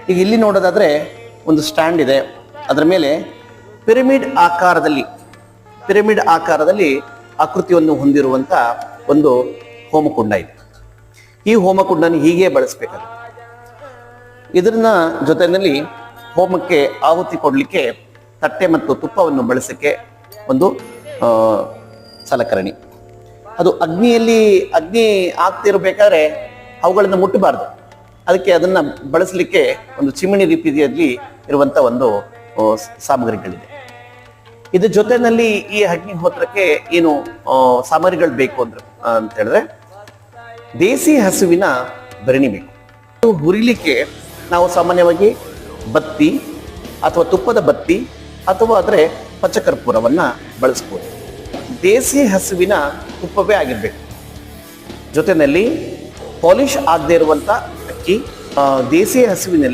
ಈಗ ಇಲ್ಲಿ ನೋಡೋದಾದ್ರೆ ಒಂದು ಸ್ಟ್ಯಾಂಡ್ ಇದೆ, ಅದರ ಮೇಲೆ ಪಿರಮಿಡ್ ಆಕಾರದಲ್ಲಿ ಆಕೃತಿಯನ್ನು ಹೊಂದಿರುವಂತ ಒಂದು ಹೋಮಕುಂಡ ಇದೆ. ಈ ಹೋಮಕುಂಡನ ಹೀಗೆ ಬಳಸಬೇಕಾಗುತ್ತೆ. ಇದನ್ನ ಜೊತೆಯಲ್ಲಿ ಹೋಮಕ್ಕೆ ಆಹುತಿ ಕೊಡಲಿಕ್ಕೆ ತಟ್ಟೆ ಮತ್ತು ತುಪ್ಪವನ್ನು ಬಳಸಕ್ಕೆ ಒಂದು ಸಲಕರಣಿ. ಅದು ಅಗ್ನಿ ಆಗ್ತಿರ್ಬೇಕಾದ್ರೆ ಅವುಗಳನ್ನು ಮುಟ್ಟಬಾರ್ದು. ಅದಕ್ಕೆ ಅದನ್ನ ಬಳಸಲಿಕ್ಕೆ ಒಂದು ಚಿಮಣಿ ರೀತಿಯಲ್ಲಿ ಇರುವಂತ ಒಂದು ಸಾಮಗ್ರಿಗಳಿದೆ. ಇದ್ರ ಜೊತೆಯಲ್ಲಿ ಈ ಅಗ್ನಿಹೋತ್ರಕ್ಕೆ ಏನು ಸಾಮಗ್ರಿಗಳು ಬೇಕು ಅಂತ ಹೇಳಿದ್ರೆ ದೇಸಿ ಹಸುವಿನ ಭರಣಿ ಬೇಕು. ಹುರಿಲಿಕ್ಕೆ ನಾವು ಸಾಮಾನ್ಯವಾಗಿ ಬತ್ತಿ ಅಥವಾ ತುಪ್ಪದ ಬತ್ತಿ ಅಥವಾ ಆದರೆ ಪಚ್ಚಕರ್ಪೂರವನ್ನ ಬಳಸ್ಬೋದು. ದೇಸಿ ಹಸುವಿನ ತುಪ್ಪವೇ ಆಗಿರ್ಬೇಕು. ಜೊತೆಯಲ್ಲಿ ಪಾಲಿಶ್ ಆಗದೆ ಇರುವಂತ ಅಕ್ಕಿ, ದೇಸಿ ಹಸುವಿನಲ್ಲಿ